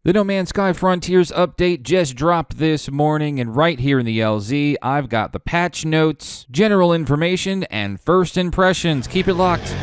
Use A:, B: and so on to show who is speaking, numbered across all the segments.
A: The No Man's Sky Frontiers update just dropped this morning, and right here in the LZ, I've got the patch notes, general information, and first impressions. Keep it locked.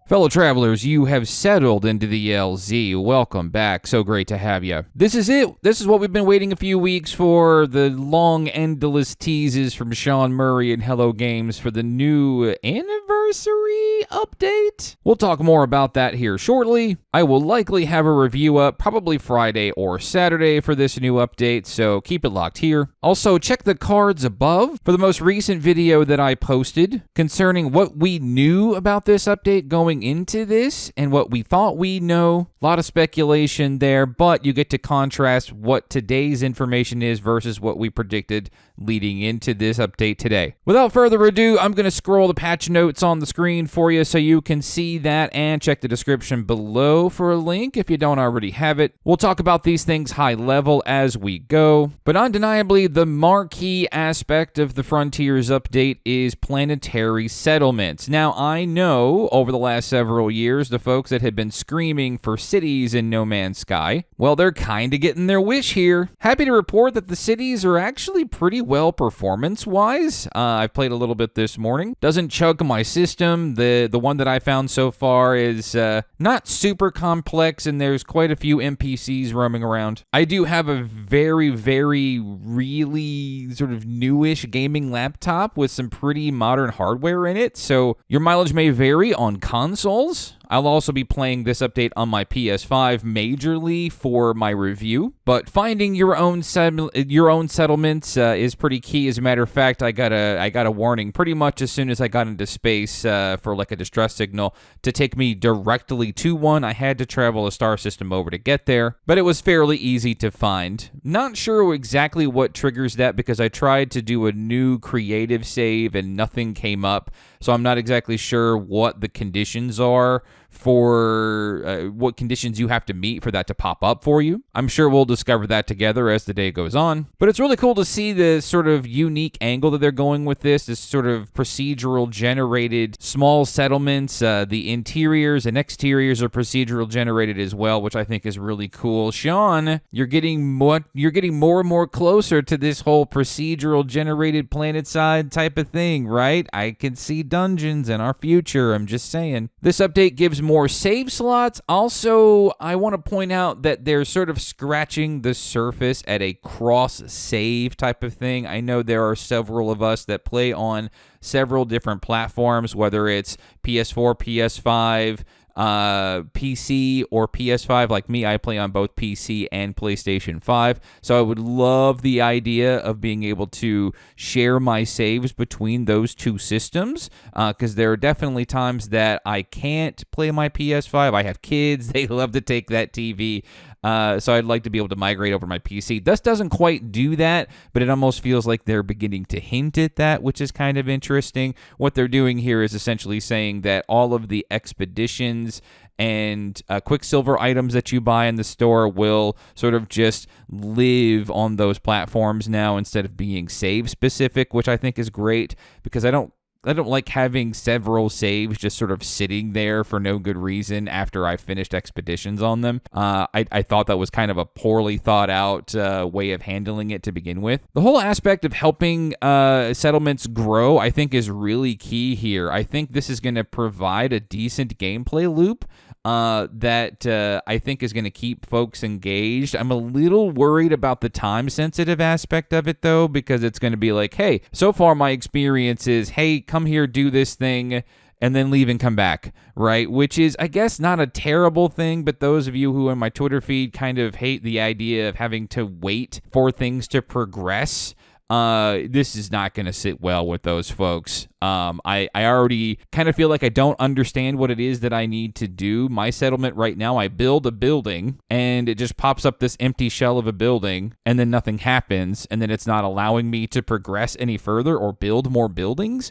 A: Fellow travelers, you have settled into the LZ. Welcome back. So great to have you. This is it. This is what we've been waiting a few weeks for. The long, endless teases from Sean Murray and Hello Games for the new anniversary update. We'll talk more about that here shortly. I will likely have a review up probably Friday or Saturday for this new update, so keep it locked here. Also, check the cards above for the most recent video that I posted concerning what we knew about this update going into this and what we thought we know. A lot of speculation there, but you get to contrast what today's information is versus what we predicted leading into this update today. Without further ado, I'm going to scroll the patch notes on the screen for you so you can see that, and check the description below for a link if you don't already have it. We'll talk about these things high level as we go, but undeniably the marquee aspect of the Frontiers update is planetary settlements. Now, I know over the last several years, the folks that have been screaming for cities in No Man's Sky, well, they're kind of getting their wish here. Happy to report that the cities are actually pretty well performance-wise. I've played a little bit this morning. Doesn't chug my system. The one that I found so far is not super complex, and there's quite a few NPCs roaming around. I do have a very, very, really sort of newish gaming laptop with some pretty modern hardware in it, so your mileage may vary on consoles. I'll also be playing this update on my PS5 majorly for my review, but finding your own settlements is pretty key. As a matter of fact, I got a warning pretty much as soon as I got into space for like a distress signal to take me directly to one. I had to travel a star system over to get there, but it was fairly easy to find. Not sure exactly what triggers that because I tried to do a new creative save and nothing came up, so I'm not exactly sure what the conditions are for what conditions you have to meet for that to pop up for you. I'm sure we'll discover that together as the day goes on. But it's really cool to see the sort of unique angle that they're going with this sort of procedural generated small settlements. The interiors and exteriors are procedural generated as well, which I think is really cool. Sean, you're getting more and more closer to this whole procedural generated planet-side type of thing, right? I can see dungeons in our future, I'm just saying. This update gives more save slots. Also, I want to point out that they're sort of scratching the surface at a cross-save type of thing. I know there are several of us that play on several different platforms, whether it's PS4, PS5, PC or PS5. Like me, I play on both PC and PlayStation 5, so I would love the idea of being able to share my saves between those two systems, because there are definitely times that I can't play my PS5. I have kids, they love to take that TV, so I'd like to be able to migrate over to my PC. This doesn't quite do that, but it almost feels like they're beginning to hint at that, which is kind of interesting. What they're doing here is essentially saying that all of the expeditions and Quicksilver items that you buy in the store will sort of just live on those platforms now instead of being save specific, which I think is great because I don't like having several saves just sort of sitting there for no good reason after I finished expeditions on them. I thought that was kind of a poorly thought out way of handling it to begin with. The whole aspect of helping settlements grow, I think, is really key here. I think this is going to provide a decent gameplay loop that I think is going to keep folks engaged. I'm a little worried about the time-sensitive aspect of it, though, because it's going to be like, hey, so far my experience is, hey, come here, do this thing, and then leave and come back, right? Which is, I guess, not a terrible thing, but those of you who on my Twitter feed kind of hate the idea of having to wait for things to progress, this is not going to sit well with those folks. I already kind of feel like I don't understand what it is that I need to do. My settlement right now, I build a building, and it just pops up this empty shell of a building, and then nothing happens, and then it's not allowing me to progress any further or build more buildings.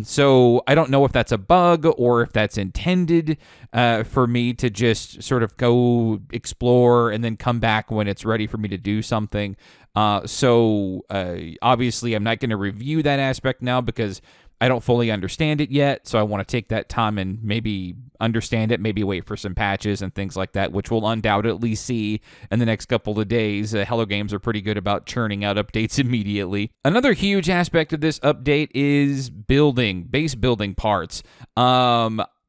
A: So I don't know if that's a bug or if that's intended for me to just sort of go explore and then come back when it's ready for me to do something. So obviously I'm not going to review that aspect now because I don't fully understand it yet, so I want to take that time and maybe understand it, maybe wait for some patches and things like that, which we'll undoubtedly see in the next couple of days. Hello Games are pretty good about churning out updates immediately. Another huge aspect of this update is base building parts.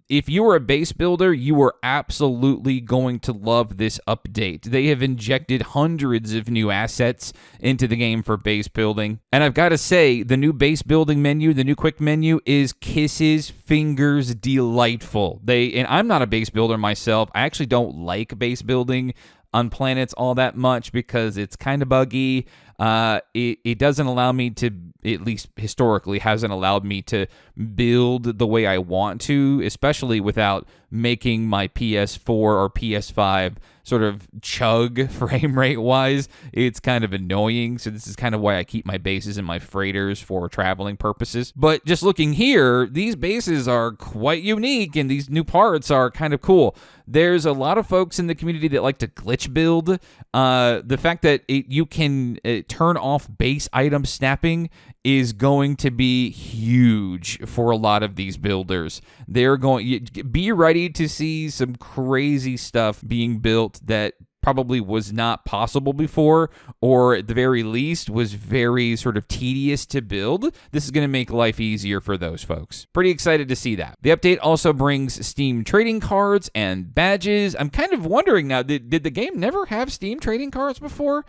A: If you are a base builder, you are absolutely going to love this update. They have injected hundreds of new assets into the game for base building. And I've got to say, the new base building menu, the new quick menu, is kisses, fingers, delightful. And I'm not a base builder myself. I actually don't like base building on planets all that much because it's kind of buggy. It doesn't allow me to, at least historically, hasn't allowed me to build the way I want to, especially without making my PS4 or PS5 sort of chug frame rate wise. It's kind of annoying. So this is kind of why I keep my bases and my freighters for traveling purposes. But just looking here, these bases are quite unique and these new parts are kind of cool. There's a lot of folks in the community that like to glitch build. The fact that you can turn off base item snapping is going to be huge for a lot of these builders. They're going, be ready to see some crazy stuff being built that probably was not possible before, or at the very least was very sort of tedious to build. This is going to make life easier for those folks. Pretty excited to see that. The update also brings Steam trading cards and badges. I'm kind of wondering now, did the game never have Steam trading cards before?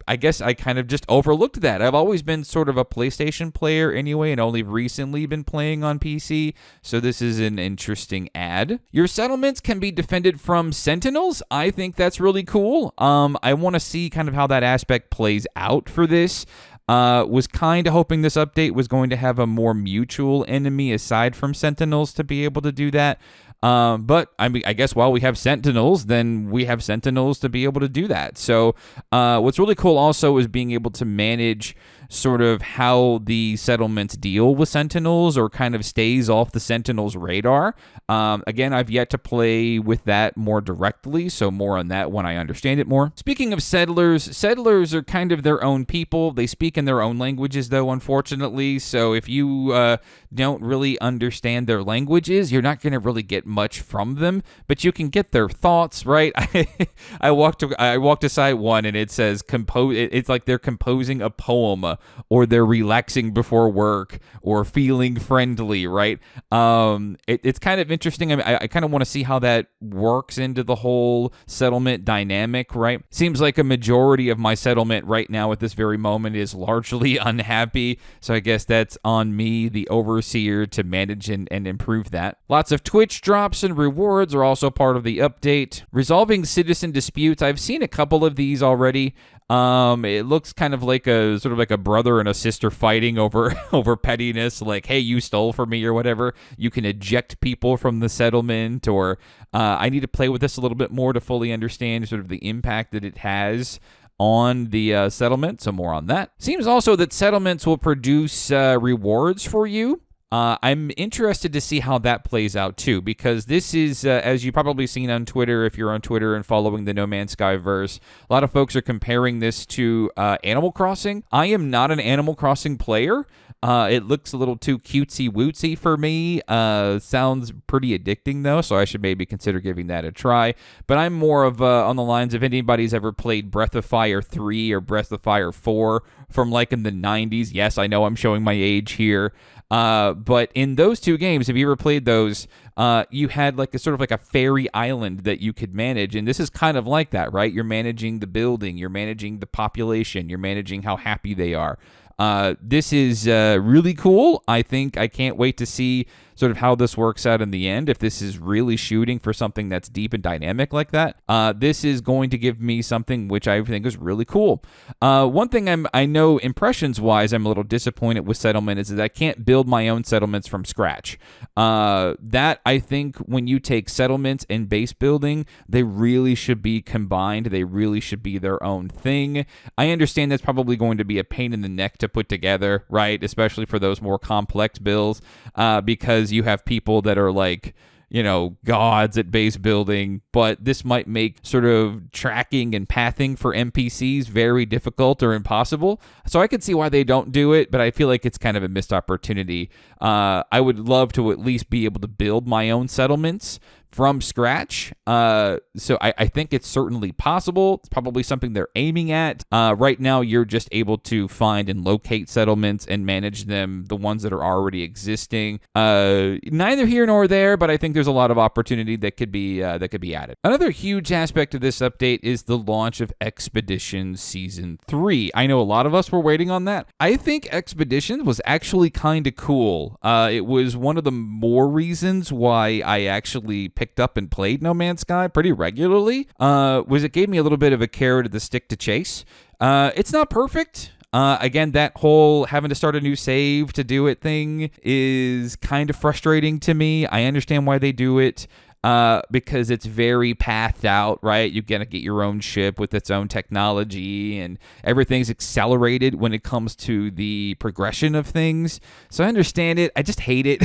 A: I guess I kind of just overlooked that. I've always been sort of a PlayStation player anyway, and only recently been playing on PC, so this is an interesting add. Your settlements can be defended from sentinels. I think that's really cool. I want to see kind of how that aspect plays out for this. Was kind of hoping this update was going to have a more mutual enemy aside from sentinels to be able to do that. But I mean, I guess while we have sentinels, then we have sentinels to be able to do that. So what's really cool also is being able to manage sort of how the settlements deal with sentinels or kind of stays off the sentinels' radar. Again, I've yet to play with that more directly, so more on that when I understand it more. Speaking of settlers are kind of their own people. They speak in their own languages, though, unfortunately. So if you don't really understand their languages, you're not going to really get much from them, but you can get their thoughts, right? I walked aside one and it says it's like they're composing a poem, or they're relaxing before work, or feeling friendly, right? It's kind of interesting. I mean, I kind of want to see how that works into the whole settlement dynamic, right? Seems like a majority of my settlement right now at this very moment is largely unhappy, so I guess that's on me, the overseer, to manage and improve that. Lots of Twitch drops and rewards are also part of the update. Resolving citizen disputes, I've seen a couple of these already. It looks kind of like a sort of like a brother and a sister fighting over pettiness, like, hey, you stole from me or whatever. You can eject people from the settlement, or I need to play with this a little bit more to fully understand sort of the impact that it has on the settlement, so more on that. Seems also that settlements will produce rewards for you. I'm interested to see how that plays out too, because this is, as you've probably seen on Twitter, if you're on Twitter and following the No Man's Sky verse, a lot of folks are comparing this to Animal Crossing. I am not an Animal Crossing player. It looks a little too cutesy-wootsy for me. Sounds pretty addicting, though, so I should maybe consider giving that a try. But I'm more of on the lines of, if anybody's ever played Breath of Fire 3 or Breath of Fire 4 from like in the 90s. Yes, I know I'm showing my age here. But in those two games, if you ever played those, you had like a sort of like a fairy island that you could manage, and this is kind of like that, right? You're managing the building, you're managing the population, you're managing how happy they are. This is really cool. I can't wait to see sort of how this works out in the end, if this is really shooting for something that's deep and dynamic like that. This is going to give me something which I think is really cool. One thing I know impressions-wise I'm a little disappointed with settlement is that I can't build my own settlements from scratch. That, I think, when you take settlements and base building, they really should be combined. They really should be their own thing. I understand that's probably going to be a pain in the neck to put together, right? Especially for those more complex builds, because you have people that are like gods at base building, but this might make sort of tracking and pathing for NPCs very difficult or impossible. So I could see why they don't do it, but I feel like it's kind of a missed opportunity. I would love to at least be able to build my own settlements from scratch. So I think it's certainly possible. It's probably something they're aiming at. Right now, you're just able to find and locate settlements and manage them, the ones that are already existing. Neither here nor there, but I think there's a lot of opportunity that could be added. Another huge aspect of this update is the launch of Expeditions Season 3. I know a lot of us were waiting on that. I think Expeditions was actually kind of cool. It was one of the more reasons why I actually picked up and played No Man's Sky pretty regularly, was it gave me a little bit of a carrot of the stick to chase. It's not perfect. Again, that whole having to start a new save to do it thing is kind of frustrating to me. I understand why they do it. Because it's very pathed out, right? You gotta get your own ship with its own technology, and everything's accelerated when it comes to the progression of things. So I understand it. I just hate it.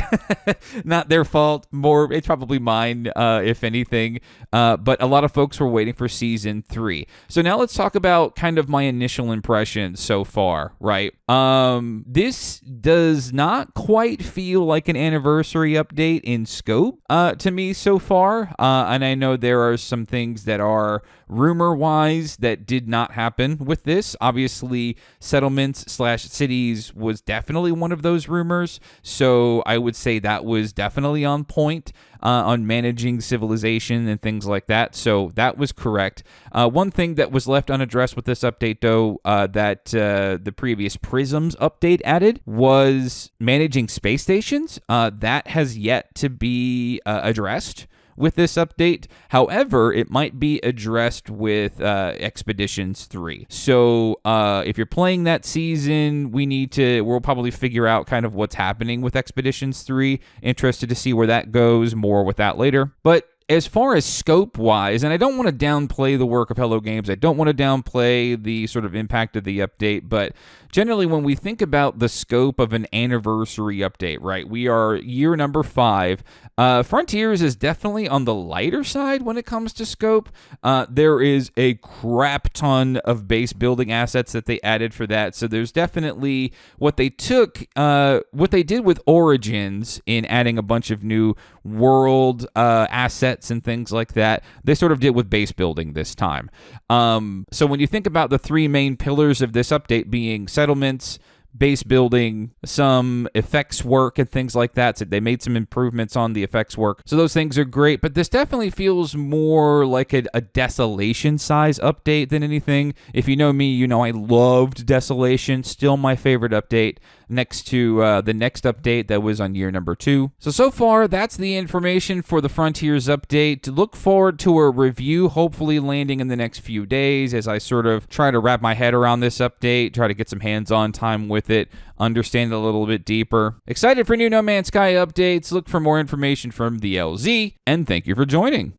A: Not their fault. It's probably mine, if anything. But a lot of folks were waiting for Season 3. So now let's talk about kind of my initial impressions so far, right? This does not quite feel like an anniversary update in scope, to me so far. And I know there are some things that are rumor-wise that did not happen with this. Obviously, settlements/cities was definitely one of those rumors, so I would say that was definitely on point on managing civilization and things like that, so that was correct. One thing that was left unaddressed with this update, though, that the previous Prisms update added was managing space stations. That has yet to be addressed with this update. However, it might be addressed with Expeditions 3. So if you're playing that season, we'll probably figure out kind of what's happening with Expeditions 3. Interested to see where that goes. More with that later. But as far as scope-wise, and I don't want to downplay the work of Hello Games, I don't want to downplay the sort of impact of the update, but generally when we think about the scope of an anniversary update, right, we are year number 5. Frontiers is definitely on the lighter side when it comes to scope. There is a crap ton of base building assets that they added for that, so there's definitely what they did with Origins in adding a bunch of new world assets and things like that, they sort of did with base building this time. So when you think about the 3 main pillars of this update being settlements, base building, some effects work and things like that. So they made some improvements on the effects work. So those things are great, but this definitely feels more like a Desolation size update than anything. If you know me, you know I loved Desolation. Still my favorite update next to the next update that was on year number 2. So far, that's the information for the Frontiers update. Look forward to a review, hopefully landing in the next few days as I sort of try to wrap my head around this update, try to get some hands-on time with it, understand it a little bit deeper. Excited for new No Man's Sky updates. Look for more information from the LZ, and thank you for joining.